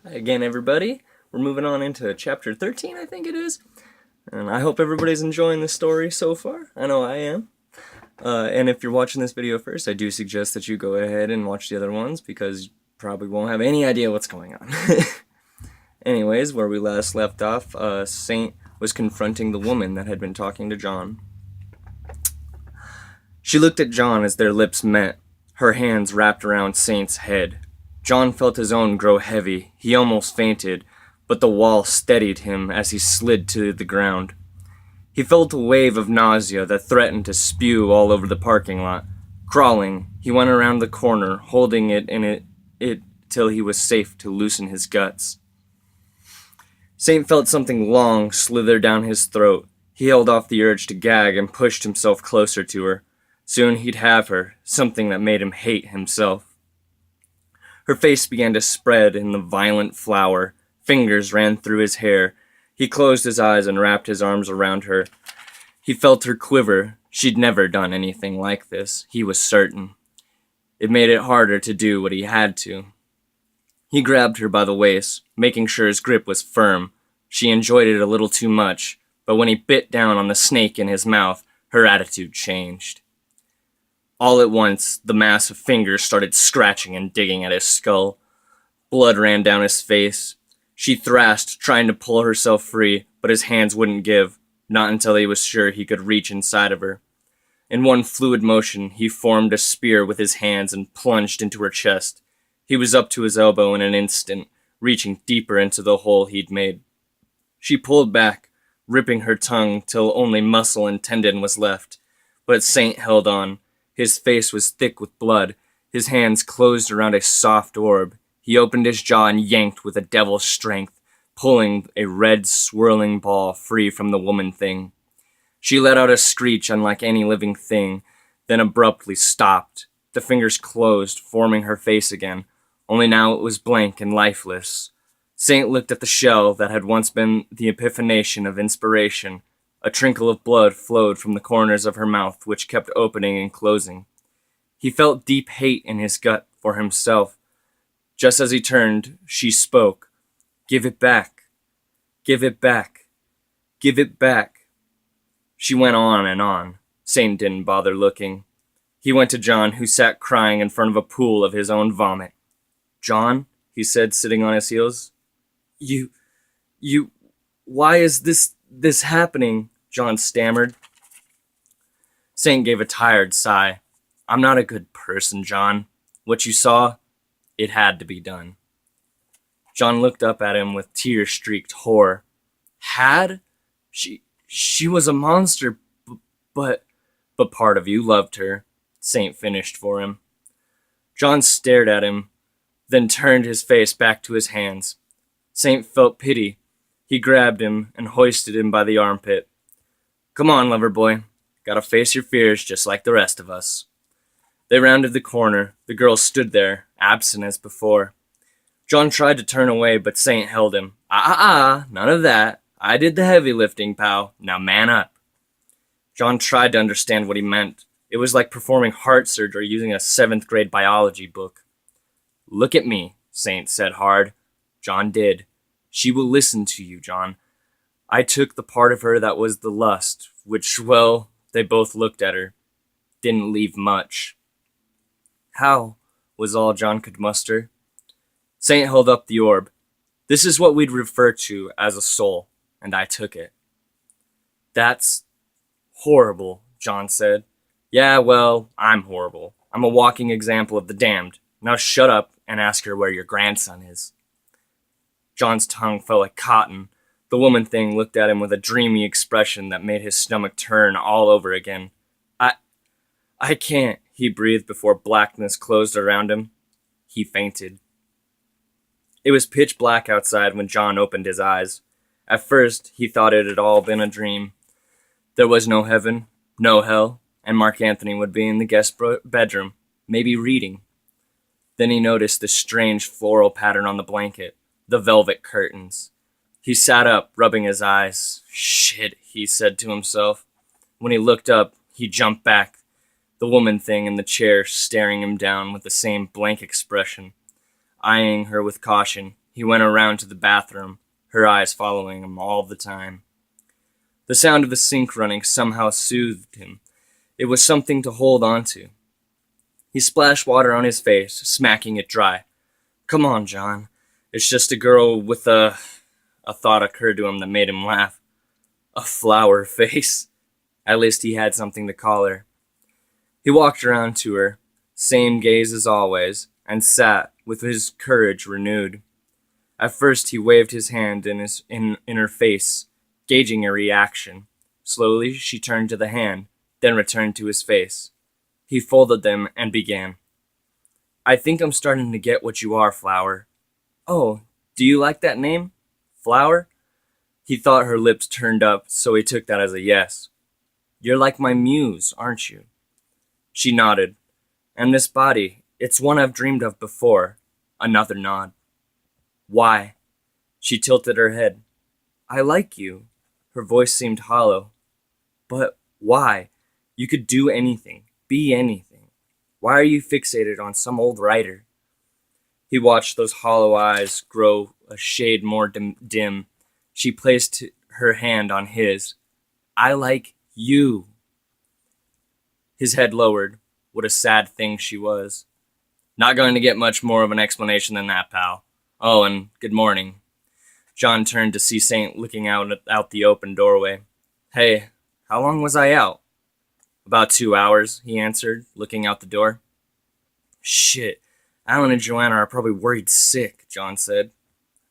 Hi again, everybody. We're moving on into chapter 13, I think it is. And I hope everybody's enjoying the story so far. I know I am. And if you're watching this video first, I do suggest that you go ahead and watch the other ones because you probably won't have any idea what's going on. Anyways, where we last left off, Saint was confronting the woman that had been talking to John. She looked at John as their lips met, her hands wrapped around Saint's head. John felt his own grow heavy. He almost fainted, but the wall steadied him as he slid to the ground. He felt a wave of nausea that threatened to spew all over the parking lot. Crawling, he went around the corner, holding it till he was safe to loosen his guts. Saint felt something long slither down his throat. He held off the urge to gag and pushed himself closer to her. Soon he'd have her, something that made him hate himself. Her face began to spread in the violent flower. Fingers ran through his hair. He closed his eyes and wrapped his arms around her. He felt her quiver. She'd never done anything like this, he was certain. It made it harder to do what he had to. He grabbed her by the waist, making sure his grip was firm. She enjoyed it a little too much, but when he bit down on the snake in his mouth, her attitude changed. All at once, the mass of fingers started scratching and digging at his skull. Blood ran down his face. She thrashed, trying to pull herself free, but his hands wouldn't give, not until he was sure he could reach inside of her. In one fluid motion, he formed a spear with his hands and plunged into her chest. He was up to his elbow in an instant, reaching deeper into the hole he'd made. She pulled back, ripping her tongue till only muscle and tendon was left, but Saint held on. His face was thick with blood. His hands closed around a soft orb. He opened his jaw and yanked with a devil's strength, pulling a red, swirling ball free from the woman thing. She let out a screech unlike any living thing, then abruptly stopped. The fingers closed, forming her face again, only now it was blank and lifeless. Saint looked at the shell that had once been the epiphanation of inspiration. A trickle of blood flowed from the corners of her mouth, which kept opening and closing. He felt deep hate in his gut for himself. Just as he turned, she spoke. "Give it back. Give it back. Give it back." She went on and on. Saint didn't bother looking. He went to John, who sat crying in front of a pool of his own vomit. "John," he said, sitting on his heels. You, why is this happening?" John stammered. Saint gave a tired sigh. "I'm not a good person, John. What you saw, it had to be done." John looked up at him with tear-streaked horror. "Had? She was a monster, but part of you loved her," Saint finished for him. John stared at him, then turned his face back to his hands. Saint felt pity. He grabbed him and hoisted him by the armpit. "Come on, lover boy. Gotta face your fears just like the rest of us." They rounded the corner. The girl stood there, absent as before. John tried to turn away, but Saint held him. None of that. I did the heavy lifting, pal. Now man up." John tried to understand what he meant. It was like performing heart surgery using a 7th grade biology book. "Look at me," Saint said hard. John did. "She will listen to you, John. I took the part of her that was the lust, which, well," they both looked at her. "Didn't leave much." "How?" was all John could muster. Saint held up the orb. "This is what we'd refer to as a soul, and I took it." "That's horrible," John said. "Yeah, well, I'm horrible. I'm a walking example of the damned. Now shut up and ask her where your grandson is." John's tongue felt like cotton. The woman thing looked at him with a dreamy expression that made his stomach turn all over again. I can't," he breathed before blackness closed around him. He fainted. It was pitch black outside when John opened his eyes. At first, he thought it had all been a dream. There was no heaven, no hell, and Mark Anthony would be in the guest bedroom, maybe reading. Then he noticed the strange floral pattern on the blanket, the velvet curtains. He sat up, rubbing his eyes. "Shit," he said to himself. When he looked up, he jumped back, the woman thing in the chair staring him down with the same blank expression. Eyeing her with caution, He went around to the bathroom, her eyes following him all the time. The sound of the sink running somehow soothed him. It was something to hold on to. He splashed water on his face, smacking it dry. Come on, John. It's just a girl with a thought occurred to him that made him laugh. A flower face. At least he had something to call her. He walked around to her, same gaze as always, and sat with his courage renewed. At first he waved his hand in her face, gauging a reaction. Slowly she turned to the hand, then returned to his face. He folded them and began. I think I'm starting to get what you are, Flower. Oh, do you like that name? Flower? He thought her lips turned up, so he took that as a yes. You're like my muse, aren't you? She nodded. And this body, it's one I've dreamed of before. Another nod. Why? She tilted her head. I like you. Her voice seemed hollow. But why? You could do anything, be anything. Why are you fixated on some old writer? He watched those hollow eyes grow a shade more dim. She placed her hand on his. I like you. His head lowered. What a sad thing she was. Not going to get much more of an explanation than that, pal. Oh, and good morning. John turned to see Saint looking out the open doorway. Hey, how long was I out? About 2 hours, he answered, looking out the door. Shit, Alan and Joanna are probably worried sick, John said.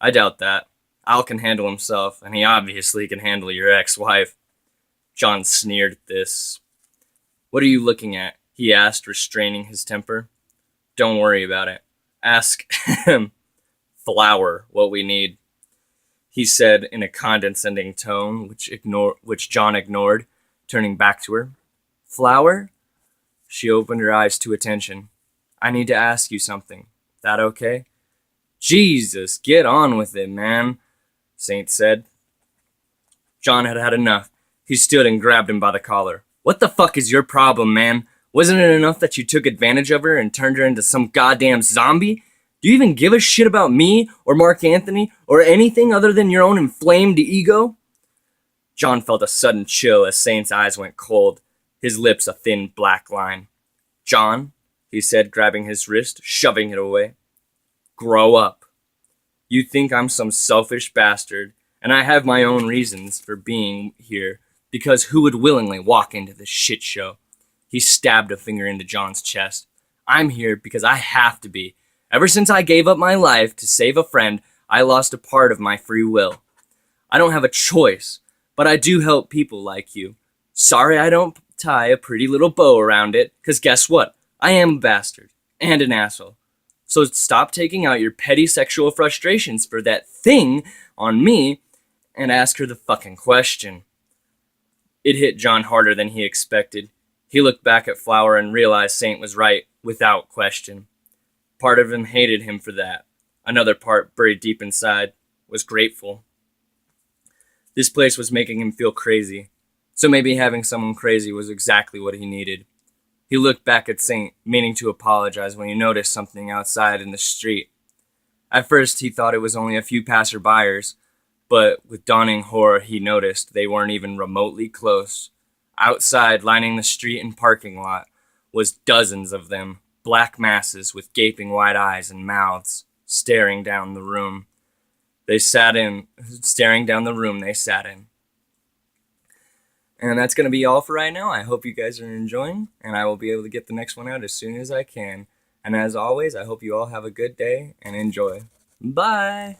I doubt that. Al can handle himself, and he obviously can handle your ex-wife. John sneered at this. What are you looking at? He asked, restraining his temper. Don't worry about it. Ask Flower what we need, he said in a condescending tone, which John ignored, turning back to her. Flower? She opened her eyes to attention. I need to ask you something. That okay? Jesus, get on with it, man, Saint said. John had had enough. He stood and grabbed him by the collar. What the fuck is your problem, man? Wasn't it enough that you took advantage of her and turned her into some goddamn zombie? Do you even give a shit about me or Mark Anthony or anything other than your own inflamed ego? John felt a sudden chill as Saint's eyes went cold, his lips a thin black line. John, he said, grabbing his wrist, shoving it away. Grow up. You think I'm some selfish bastard, and I have my own reasons for being here, because who would willingly walk into this shit show? He stabbed a finger into John's chest. I'm here because I have to be. Ever since I gave up my life to save a friend, I lost a part of my free will. I don't have a choice, but I do help people like you. Sorry I don't tie a pretty little bow around it, because guess what? I am a bastard and an asshole. So stop taking out your petty sexual frustrations for that thing on me and ask her the fucking question. It hit John harder than he expected. He looked back at Flower and realized Saint was right, without question. Part of him hated him for that. Another part, buried deep inside, was grateful. This place was making him feel crazy, so maybe having someone crazy was exactly what he needed. He looked back at Saint, meaning to apologize when he noticed something outside in the street. At first, he thought it was only a few passerbyers, but with dawning horror, he noticed they weren't even remotely close. Outside, lining the street and parking lot, was dozens of them, black masses with gaping wide eyes and mouths, staring down the room they sat in. And that's going to be all for right now. I hope you guys are enjoying, and I will be able to get the next one out as soon as I can. And as always, I hope you all have a good day and enjoy. Bye!